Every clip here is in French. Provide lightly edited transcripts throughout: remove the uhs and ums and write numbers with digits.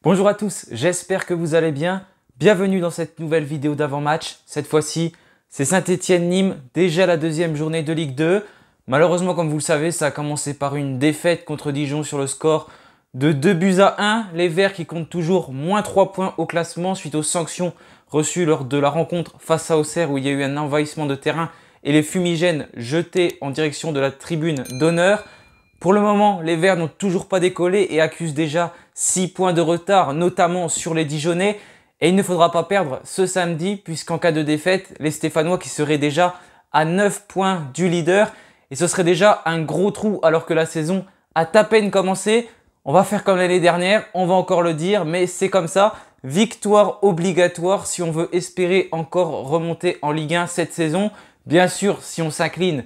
Bonjour à tous, j'espère que vous allez bien. Bienvenue dans cette nouvelle vidéo d'avant-match. Cette fois-ci, c'est Saint-Étienne-Nîmes, déjà la deuxième journée de Ligue 2. Malheureusement, comme vous le savez, ça a commencé par une défaite contre Dijon sur le score de 2-1. Les Verts qui comptent toujours moins 3 points au classement suite aux sanctions reçues lors de la rencontre face à Auxerre où il y a eu un envahissement de terrain et les fumigènes jetés en direction de la tribune d'honneur. Pour le moment, les Verts n'ont toujours pas décollé et accusent déjà 6 points de retard, notamment sur les Dijonais. Et il ne faudra pas perdre ce samedi, puisqu'en cas de défaite, les Stéphanois qui seraient déjà à 9 points du leader. Et ce serait déjà un gros trou alors que la saison a à peine commencé. On va faire comme l'année dernière, on va encore le dire, mais c'est comme ça. Victoire obligatoire si on veut espérer encore remonter en Ligue 1 cette saison. Bien sûr, si on s'incline,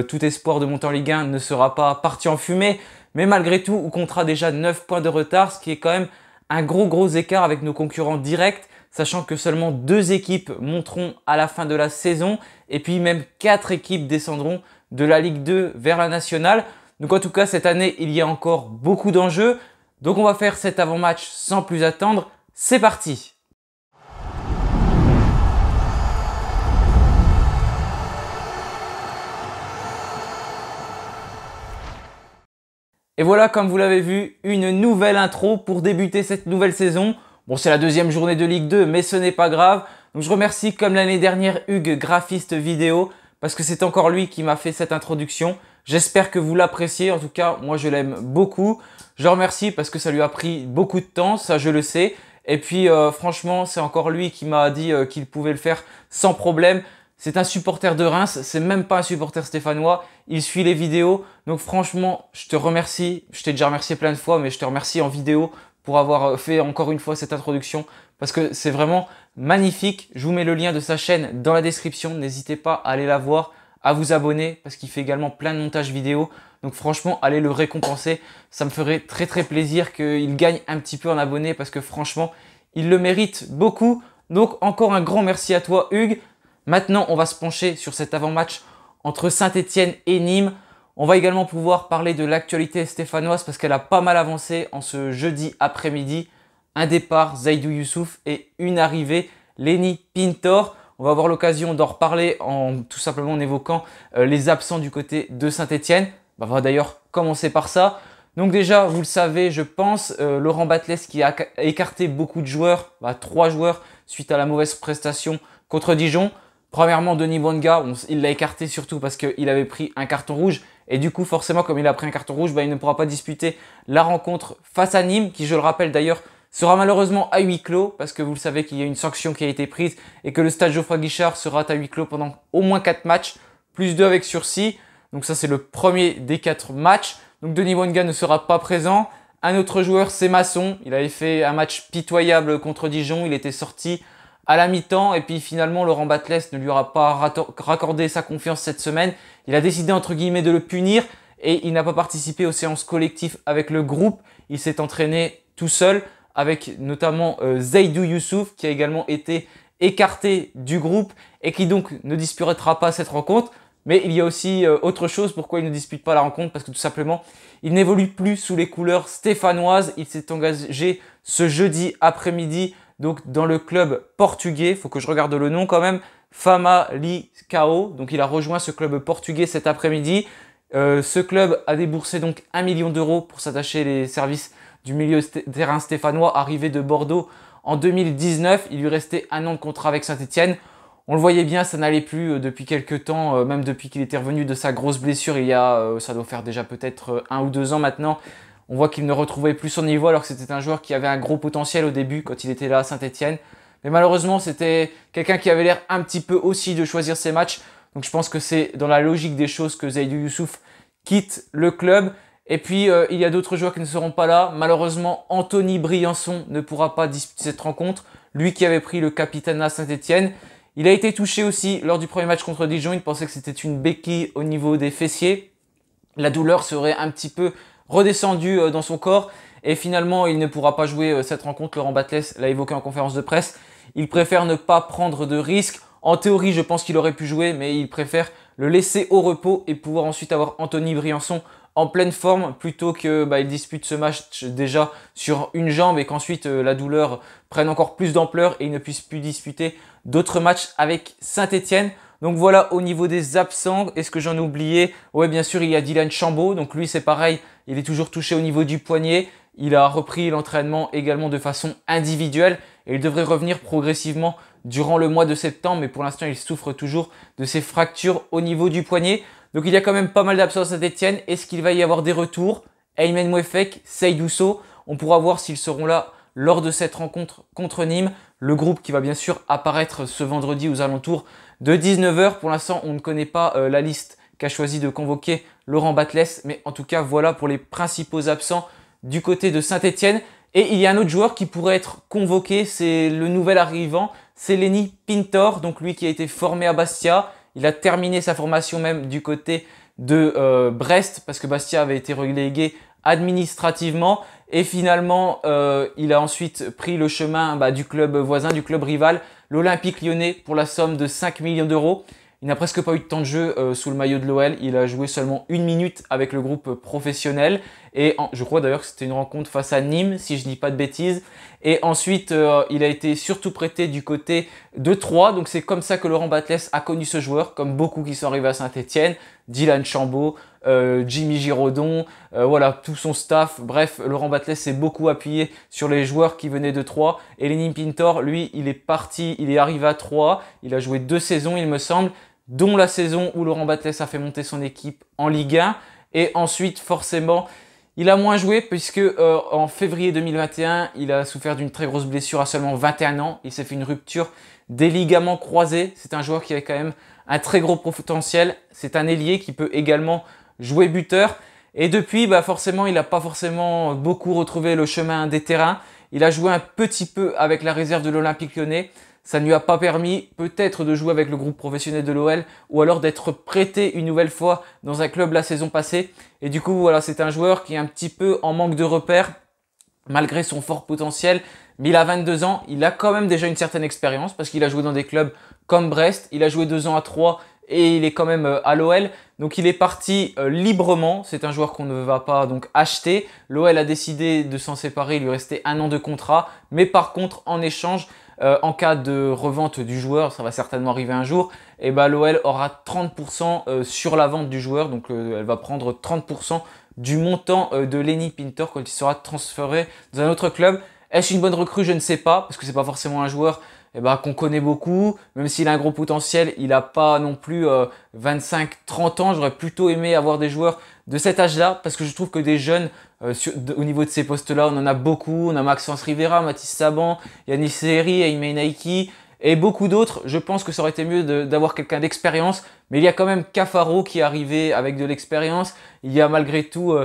tout espoir de monter en Ligue 1 ne sera pas parti en fumée. Mais malgré tout, on comptera déjà 9 points de retard, ce qui est quand même un gros écart avec nos concurrents directs, sachant que seulement 2 équipes monteront à la fin de la saison. Et puis même 4 équipes descendront de la Ligue 2 vers la nationale. Donc en tout cas, cette année, il y a encore beaucoup d'enjeux. Donc on va faire cet avant-match sans plus attendre. C'est parti! Et voilà, comme vous l'avez vu, une nouvelle intro pour débuter cette nouvelle saison. Bon, c'est la deuxième journée de Ligue 2, mais ce n'est pas grave. Donc je remercie comme l'année dernière Hugues, graphiste vidéo, parce que c'est encore lui qui m'a fait cette introduction. J'espère que vous l'appréciez, en tout cas, moi je l'aime beaucoup. Je le remercie parce que ça lui a pris beaucoup de temps, ça je le sais. Et puis franchement, c'est encore lui qui m'a dit qu'il pouvait le faire sans problème. C'est un supporter de Reims, c'est même pas un supporter stéphanois. Il suit les vidéos. Donc franchement, je te remercie. Je t'ai déjà remercié plein de fois, mais je te remercie en vidéo pour avoir fait encore une fois cette introduction. Parce que c'est vraiment magnifique. Je vous mets le lien de sa chaîne dans la description. N'hésitez pas à aller la voir, à vous abonner parce qu'il fait également plein de montages vidéo. Donc franchement, allez le récompenser. Ça me ferait très plaisir qu'il gagne un petit peu en abonnés parce que franchement, il le mérite beaucoup. Donc encore un grand merci à toi Hugues. Maintenant, on va se pencher sur cet avant-match entre Saint-Étienne et Nîmes. On va également pouvoir parler de l'actualité stéphanoise parce qu'elle a pas mal avancé en ce jeudi après-midi. Un départ, Zaidou Youssouf, et une arrivée, Lenny Pintor. On va avoir l'occasion d'en reparler tout simplement en évoquant les absents du côté de Saint-Étienne. On va d'ailleurs commencer par ça. Donc déjà, vous le savez, je pense, Laurent Batles qui a écarté beaucoup de joueurs, 3 joueurs, suite à la mauvaise prestation contre Dijon. Premièrement, Denis Bouanga, il l'a écarté surtout parce qu'il avait pris un carton rouge. Et du coup, forcément, comme il a pris un carton rouge, il ne pourra pas disputer la rencontre face à Nîmes, qui, je le rappelle d'ailleurs, sera malheureusement à huis clos, parce que vous le savez qu'il y a une sanction qui a été prise et que le stade Geoffroy Guichard sera à huis clos pendant au moins 4 matchs, plus 2 avec sursis. Donc ça, c'est le premier des 4 matchs. Donc Denis Bouanga ne sera pas présent. Un autre joueur, c'est Masson. Il avait fait un match pitoyable contre Dijon. Il était sorti à la mi-temps et puis finalement Laurent Batles ne lui aura pas raccordé sa confiance cette semaine. Il a décidé entre guillemets de le punir et il n'a pas participé aux séances collectives avec le groupe. Il s'est entraîné tout seul avec notamment Zaidou Youssouf qui a également été écarté du groupe et qui donc ne disputera pas cette rencontre. Mais il y a aussi autre chose pourquoi il ne dispute pas la rencontre, parce que tout simplement il n'évolue plus sous les couleurs stéphanoises. Il s'est engagé ce jeudi après-midi donc dans le club portugais, il faut que je regarde le nom quand même, Famalicão. Donc il a rejoint ce club portugais cet après-midi. Ce club a déboursé donc 1 million d'euros pour s'attacher les services du milieu terrain stéphanois arrivé de Bordeaux en 2019. Il lui restait 1 an de contrat avec Saint-Étienne. On le voyait bien, ça n'allait plus depuis quelques temps, même depuis qu'il était revenu de sa grosse blessure il y a, ça doit faire déjà peut-être 1 ou 2 ans maintenant. On voit qu'il ne retrouvait plus son niveau alors que c'était un joueur qui avait un gros potentiel au début quand il était là à Saint-Étienne. Mais malheureusement, c'était quelqu'un qui avait l'air un petit peu aussi de choisir ses matchs. Donc je pense que c'est dans la logique des choses que Zaidou Youssouf quitte le club. Et puis il y a d'autres joueurs qui ne seront pas là. Malheureusement, Anthony Briançon ne pourra pas disputer cette rencontre. Lui qui avait pris le capitanat à Saint-Étienne. Il a été touché aussi lors du premier match contre Dijon. Il pensait que c'était une béquille au niveau des fessiers. La douleur serait un petit peu redescendu dans son corps et finalement il ne pourra pas jouer cette rencontre. Laurent Batles l'a évoqué en conférence de presse. Il préfère ne pas prendre de risques. En théorie, je pense qu'il aurait pu jouer, mais il préfère le laisser au repos et pouvoir ensuite avoir Anthony Briançon en pleine forme plutôt que il dispute ce match déjà sur une jambe et qu'ensuite la douleur prenne encore plus d'ampleur et il ne puisse plus disputer d'autres matchs avec Saint-Etienne. Donc voilà au niveau des absents, est-ce que j'en ai oublié? Ouais, bien sûr, il y a Dylan Chambaud, donc lui c'est pareil, il est toujours touché au niveau du poignet. Il a repris l'entraînement également de façon individuelle et il devrait revenir progressivement durant le mois de septembre, mais pour l'instant il souffre toujours de ses fractures au niveau du poignet. Donc il y a quand même pas mal d'absents à Saint-Etienne. Est-ce qu'il va y avoir des retours? Aymen Mouefek, Seydou Sow, on pourra voir s'ils seront là lors de cette rencontre contre Nîmes. Le groupe qui va bien sûr apparaître ce vendredi aux alentours de 19 h. Pour l'instant, on ne connaît pas la liste qu'a choisi de convoquer Laurent Batles. Mais en tout cas, voilà pour les principaux absents du côté de Saint-Etienne. Et il y a un autre joueur qui pourrait être convoqué, c'est le nouvel arrivant, c'est Lenny Pintor. Donc lui qui a été formé à Bastia. Il a terminé sa formation même du côté de Brest parce que Bastia avait été relégué administrativement. Et finalement, il a ensuite pris le chemin du club voisin, du club rival, l'Olympique Lyonnais, pour la somme de 5 millions d'euros. Il n'a presque pas eu de temps de jeu sous le maillot de l'OL. Il a joué seulement 1 minute avec le groupe professionnel. Et je crois d'ailleurs que c'était une rencontre face à Nîmes, si je ne dis pas de bêtises. Et ensuite, il a été surtout prêté du côté de Troyes. Donc c'est comme ça que Laurent Batles a connu ce joueur, comme beaucoup qui sont arrivés à Saint-Etienne. Dylan Chambaud, Jimmy Giraudon, voilà, tout son staff. Bref, Laurent Batles s'est beaucoup appuyé sur les joueurs qui venaient de Troyes. Et Lenny Pintor, lui, il est arrivé à Troyes. Il a joué 2 saisons, il me semble, dont la saison où Laurent Batles a fait monter son équipe en Ligue 1. Et ensuite, forcément, il a moins joué puisque en février 2021, il a souffert d'une très grosse blessure à seulement 21 ans. Il s'est fait une rupture des ligaments croisés. C'est un joueur qui avait quand même un très gros potentiel. C'est un ailier qui peut également jouer buteur. Et depuis, forcément, il n'a pas forcément beaucoup retrouvé le chemin des terrains. Il a joué un petit peu avec la réserve de l'Olympique Lyonnais. Ça ne lui a pas permis peut-être de jouer avec le groupe professionnel de l'OL ou alors d'être prêté une nouvelle fois dans un club la saison passée. Et du coup, voilà, c'est un joueur qui est un petit peu en manque de repères malgré son fort potentiel. Mais il a 22 ans, il a quand même déjà une certaine expérience parce qu'il a joué dans des clubs comme Brest. Il a joué 2 ans à Troyes et il est quand même à l'OL. Donc il est parti librement. C'est un joueur qu'on ne va pas donc acheter. L'OL a décidé de s'en séparer, il lui restait 1 an de contrat. Mais par contre, en échange, en cas de revente du joueur, ça va certainement arriver un jour, et l'OL aura 30% sur la vente du joueur. Donc elle va prendre 30% du montant de Lenny Pintor quand il sera transféré dans un autre club. Est-ce une bonne recrue? Je ne sais pas, parce que c'est pas forcément un joueur qu'on connaît beaucoup. Même s'il a un gros potentiel, il n'a pas non plus 25-30 ans. J'aurais plutôt aimé avoir des joueurs de cet âge-là, parce que je trouve que des jeunes, au niveau de ces postes-là, on en a beaucoup. On a Maxence Rivera, Mathis Saban, Yanis Seheri, Aimé Naiki et beaucoup d'autres. Je pense que ça aurait été mieux d'avoir quelqu'un d'expérience. Mais il y a quand même Cafaro qui est arrivé avec de l'expérience. Il y a malgré tout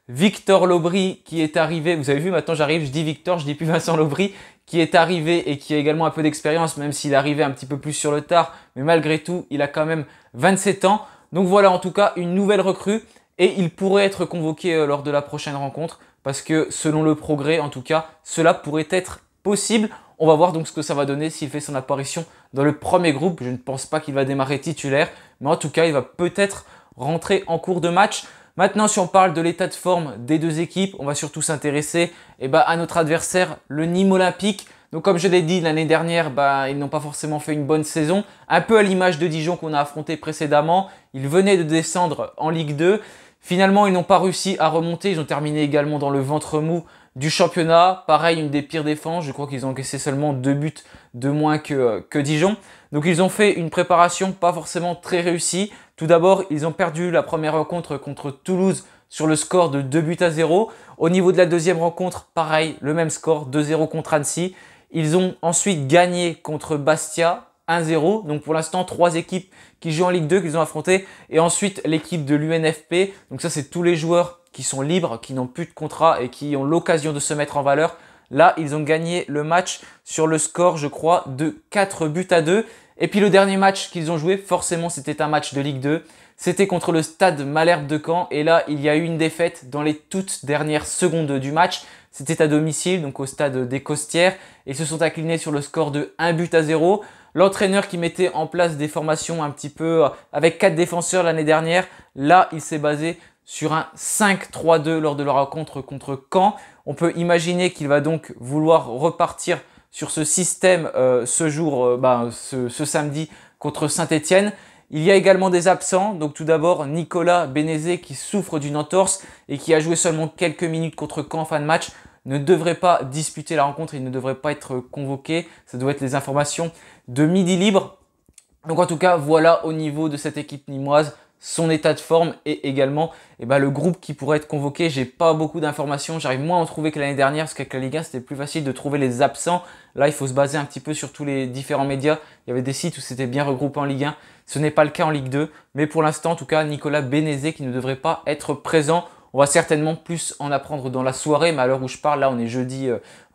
Victor Lobry qui est arrivé. Vous avez vu, maintenant j'arrive, je dis Victor, je dis plus Vincent Lobry, qui est arrivé et qui a également un peu d'expérience, même s'il est arrivé un petit peu plus sur le tard. Mais malgré tout, il a quand même 27 ans. Donc voilà, en tout cas, une nouvelle recrue. Et il pourrait être convoqué lors de la prochaine rencontre. Parce que selon le progrès, en tout cas, cela pourrait être possible. On va voir donc ce que ça va donner s'il fait son apparition dans le premier groupe. Je ne pense pas qu'il va démarrer titulaire. Mais en tout cas, il va peut-être rentrer en cours de match. Maintenant, si on parle de l'état de forme des deux équipes, on va surtout s'intéresser à notre adversaire, le Nîmes Olympique. Donc comme je l'ai dit l'année dernière, ils n'ont pas forcément fait une bonne saison. Un peu à l'image de Dijon qu'on a affronté précédemment. Ils venaient de descendre en Ligue 2. Finalement, ils n'ont pas réussi à remonter. Ils ont terminé également dans le ventre mou du championnat. Pareil, une des pires défenses. Je crois qu'ils ont encaissé seulement 2 buts de moins que Dijon. Donc ils ont fait une préparation pas forcément très réussie. Tout d'abord, ils ont perdu la première rencontre contre Toulouse sur le score de 2-0. Au niveau de la deuxième rencontre, pareil, le même score, 2-0 contre Annecy. Ils ont ensuite gagné contre Bastia, 1-0. Donc pour l'instant, 3 équipes qui jouent en Ligue 2 qu'ils ont affrontées. Et ensuite, l'équipe de l'UNFP. Donc ça, c'est tous les joueurs qui sont libres, qui n'ont plus de contrat et qui ont l'occasion de se mettre en valeur. Là, ils ont gagné le match sur le score, je crois, de 4-2. Et puis le dernier match qu'ils ont joué, forcément, c'était un match de Ligue 2. C'était contre le Stade Malherbe de Caen. Et là, il y a eu une défaite dans les toutes dernières secondes du match. C'était à domicile, donc au stade des Costières. Et ils se sont inclinés sur le score de 1-0. L'entraîneur qui mettait en place des formations un petit peu avec 4 défenseurs l'année dernière, là, il s'est basé sur un 5-3-2 lors de la rencontre contre Caen. On peut imaginer qu'il va donc vouloir repartir sur ce système ce samedi contre Saint-Étienne. Il y a également des absents, donc tout d'abord Nicolas Bénézé qui souffre d'une entorse et qui a joué seulement quelques minutes contre Caen en fin de match, ne devrait pas disputer la rencontre, il ne devrait pas être convoqué, ça doit être les informations de Midi Libre. Donc en tout cas, voilà au niveau de cette équipe nîmoise, son état de forme et également le groupe qui pourrait être convoqué. J'ai pas beaucoup d'informations, j'arrive moins à en trouver que l'année dernière parce qu'avec la Ligue 1 c'était plus facile de trouver les absents. Là il faut se baser un petit peu sur tous les différents médias. Il y avait des sites où c'était bien regroupé en Ligue 1. Ce n'est pas le cas en Ligue 2. Mais pour l'instant en tout cas Nicolas Bénézé qui ne devrait pas être présent. On va certainement plus en apprendre dans la soirée, mais à l'heure où je parle, là on est jeudi,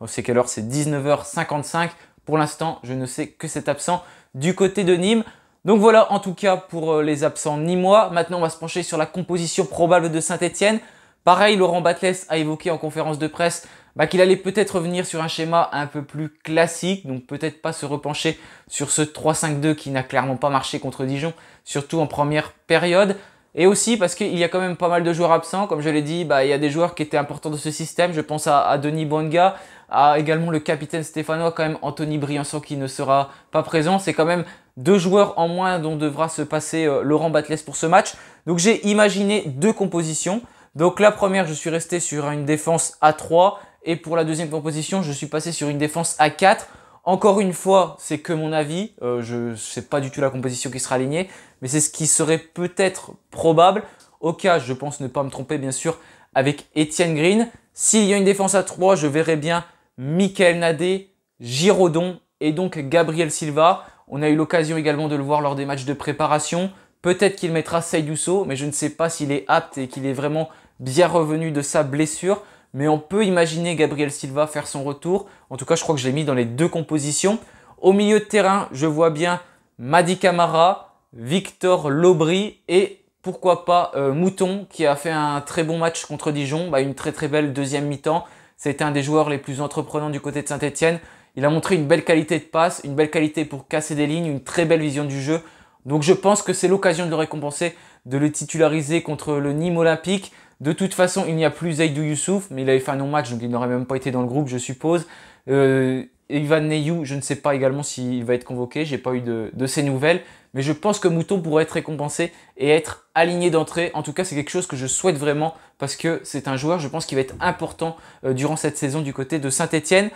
c'est quelle heure? C'est 19h55. Pour l'instant je ne sais que cet absent du côté de Nîmes. Donc voilà en tout cas pour les absents nîmois. Maintenant on va se pencher sur la composition probable de Saint-Étienne. Pareil, Laurent Batles a évoqué en conférence de presse qu'il allait peut-être revenir sur un schéma un peu plus classique. Donc peut-être pas se repencher sur ce 3-5-2 qui n'a clairement pas marché contre Dijon, surtout en première période. Et aussi parce qu'il y a quand même pas mal de joueurs absents. Comme je l'ai dit, il y a des joueurs qui étaient importants de ce système. Je pense à Denis Bouanga, à également le capitaine stéphanois, quand même Anthony Briançon qui ne sera pas présent. C'est quand même 2 joueurs en moins dont devra se passer Laurent Batles pour ce match. Donc j'ai imaginé 2 compositions. Donc la première, je suis resté sur une défense à 3. Et pour la deuxième composition, je suis passé sur une défense à 4. Encore une fois, c'est que mon avis, je ne sais pas du tout la composition qui sera alignée, mais c'est ce qui serait peut-être probable. Au cas, je pense ne pas me tromper bien sûr, avec Étienne Green. S'il y a une défense à 3, je verrai bien Michael Nadé, Giraudon et donc Gabriel Silva. On a eu l'occasion également de le voir lors des matchs de préparation. Peut-être qu'il mettra Seydou Sow, mais je ne sais pas s'il est apte et qu'il est vraiment bien revenu de sa blessure. Mais on peut imaginer Gabriel Silva faire son retour. En tout cas, je crois que je l'ai mis dans les 2 compositions. Au milieu de terrain, je vois bien Mady Camara, Victor Lobry et pourquoi pas Mouton qui a fait un très bon match contre Dijon. Une très très belle deuxième mi-temps. C'était un des joueurs les plus entreprenants du côté de Saint-Étienne. Il a montré une belle qualité de passe, une belle qualité pour casser des lignes, une très belle vision du jeu. Donc je pense que c'est l'occasion de le récompenser, de le titulariser contre le Nîmes Olympique. De toute façon, il n'y a plus Seydou Youssouf, mais il avait fait un non-match, donc il n'aurait même pas été dans le groupe, je suppose. Ivan Neyou, je ne sais pas également s'il va être convoqué, j'ai pas eu de ces nouvelles. Mais je pense que Mouton pourrait être récompensé et être aligné d'entrée. En tout cas, c'est quelque chose que je souhaite vraiment parce que c'est un joueur, je pense, qui va être important durant cette saison du côté de Saint-Étienne.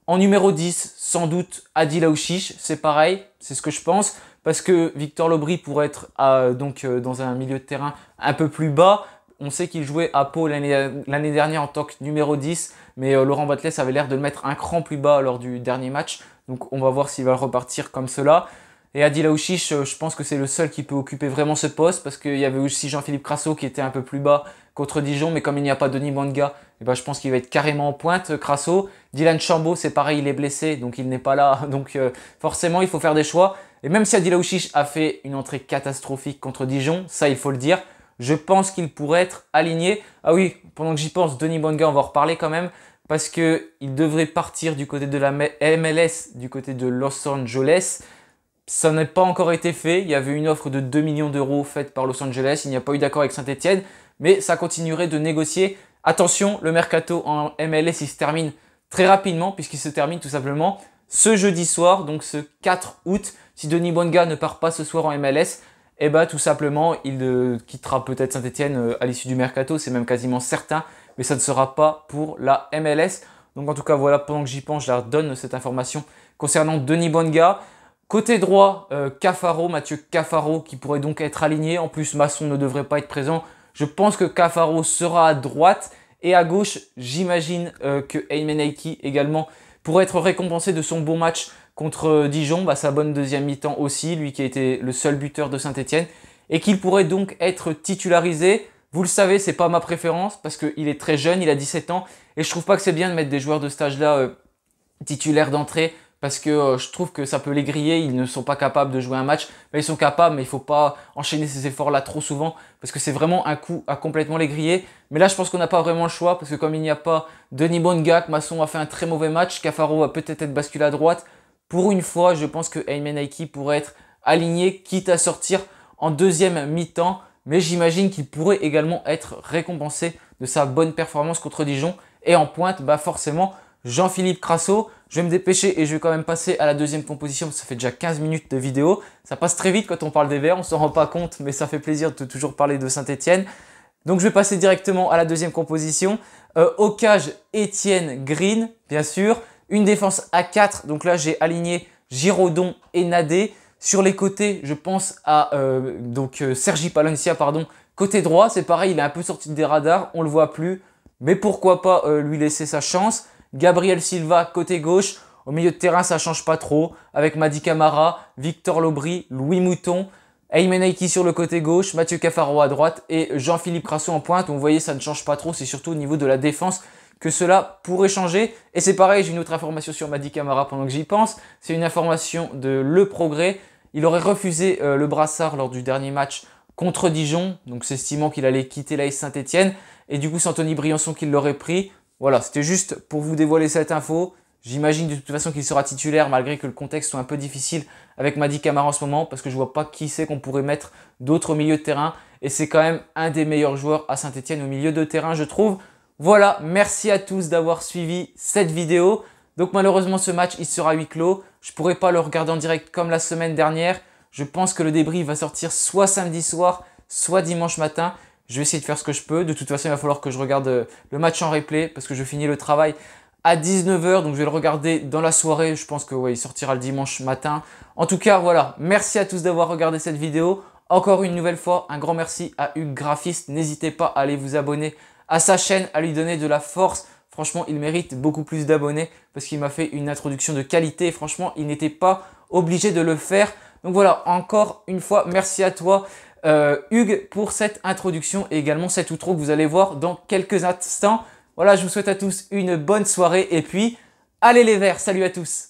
En numéro 10, sans doute Adil Aouchiche, c'est pareil, c'est ce que je pense. Parce que Victor Lobry pourrait être dans un milieu de terrain un peu plus bas. On sait qu'il jouait à Pau l'année dernière en tant que numéro 10, mais Laurent Batles avait l'air de le mettre un cran plus bas lors du dernier match. Donc on va voir s'il va repartir comme cela. Et Adil Aouchiche, je pense que c'est le seul qui peut occuper vraiment ce poste, parce qu'il y avait aussi Jean-Philippe Crasso qui était un peu plus bas contre Dijon, mais comme il n'y a pas Denis Bouanga, je pense qu'il va être carrément en pointe, Crasso. Dylan Chambaud, c'est pareil, il est blessé, donc il n'est pas là. Donc forcément, il faut faire des choix. Et même si Adil Aouchiche a fait une entrée catastrophique contre Dijon, ça il faut le dire, je pense qu'il pourrait être aligné. Ah oui, pendant que j'y pense, Denis Bouanga, on va en reparler quand même, parce qu'il devrait partir du côté de la MLS, du côté de Los Angeles. Ça n'a pas encore été fait. Il y avait une offre de 2 millions d'euros faite par Los Angeles. Il n'y a pas eu d'accord avec Saint-Étienne, mais ça continuerait de négocier. Attention, le mercato en MLS, il se termine très rapidement, puisqu'il se termine tout simplement ce jeudi soir, donc ce 4 août. Si Denis Bouanga ne part pas ce soir en MLS, tout simplement, il quittera peut-être Saint-Étienne à l'issue du mercato, c'est même quasiment certain, mais ça ne sera pas pour la MLS. Donc en tout cas, voilà, pendant que j'y pense, je leur donne cette information concernant Denis Bouanga. Côté droit, Mathieu Cafaro qui pourrait donc être aligné. En plus, Masson ne devrait pas être présent. Je pense que Cafaro sera à droite. Et à gauche, j'imagine que Aymen Aiki également pourrait être récompensé de son bon match contre Dijon, sa bonne deuxième mi-temps aussi, lui qui a été le seul buteur de Saint-Étienne, et qu'il pourrait donc être titularisé. Vous le savez, c'est pas ma préférence parce qu'il est très jeune, il a 17 ans, et je trouve pas que c'est bien de mettre des joueurs de cet âge-là titulaires d'entrée, parce que je trouve que ça peut les griller, ils ne sont pas capables de jouer un match. Ils sont capables, mais il ne faut pas enchaîner ces efforts-là trop souvent, parce que c'est vraiment un coup à complètement les griller. Mais là, je pense qu'on n'a pas vraiment le choix, parce que comme il n'y a pas Denis Bouanga, Masson a fait un très mauvais match, Cafaro va peut-être être basculé à droite. Pour une fois, je pense que Aymen Aiki pourrait être aligné, quitte à sortir en deuxième mi-temps mais j'imagine qu'il pourrait également être récompensé de sa bonne performance contre Dijon. Et en pointe, bah forcément, Jean-Philippe Crasso. Je vais me dépêcher et je vais quand même passer à la deuxième composition parce que ça fait déjà 15 minutes de vidéo. Ça passe très vite quand on parle des Verts, on ne s'en rend pas compte, mais ça fait plaisir de toujours parler de Saint-Etienne. Donc je vais passer directement à la deuxième composition. Au cage, Étienne Green, bien sûr. Une défense à 4, donc là j'ai aligné Giraudon et Nadé. Sur les côtés, je pense à Sergi Palencia, pardon. Côté droit, c'est pareil, il est un peu sorti des radars, on ne le voit plus. Mais pourquoi pas lui laisser sa chance. Gabriel Silva, côté gauche. Au milieu de terrain, ça ne change pas trop. Avec Mady Camara, Victor Lobry, Louis Mouton, Aymen Aiki sur le côté gauche, Mathieu Cafaro à droite et Jean-Philippe Crasso en pointe. Donc vous voyez, ça ne change pas trop. C'est surtout au niveau de la défense que cela pourrait changer. Et c'est pareil, j'ai une autre information sur Mady Camara pendant que j'y pense. C'est une information de Le Progrès. Il aurait refusé le brassard lors du dernier match contre Dijon. Donc s'estimant qu'il allait quitter l'AS Saint-Etienne. Et du coup, c'est Anthony Briançon qui l'aurait pris. Voilà, c'était juste pour vous dévoiler cette info. J'imagine de toute façon qu'il sera titulaire malgré que le contexte soit un peu difficile avec Mady Camara en ce moment parce que je ne vois pas qui c'est qu'on pourrait mettre d'autres au milieu de terrain. Et c'est quand même un des meilleurs joueurs à Saint-Etienne au milieu de terrain, je trouve. Voilà, merci à tous d'avoir suivi cette vidéo. Donc malheureusement, ce match, il sera huis clos. Je ne pourrai pas le regarder en direct comme la semaine dernière. Je pense que le débrief va sortir soit samedi soir, soit dimanche matin. Je vais essayer de faire ce que je peux. De toute façon, il va falloir que je regarde le match en replay parce que je finis le travail à 19 h. Donc, je vais le regarder dans la soirée. Je pense que ouais, il sortira le dimanche matin. En tout cas, voilà. Merci à tous d'avoir regardé cette vidéo. Encore une nouvelle fois, un grand merci à Hugues Graphiste. N'hésitez pas à aller vous abonner à sa chaîne, à lui donner de la force. Franchement, il mérite beaucoup plus d'abonnés parce qu'il m'a fait une introduction de qualité. Et franchement, il n'était pas obligé de le faire. Donc voilà, encore une fois, merci à toi. Hugues pour cette introduction et également cet outro que vous allez voir dans quelques instants. Voilà, je vous souhaite à tous une bonne soirée et puis allez les Verts, salut à tous.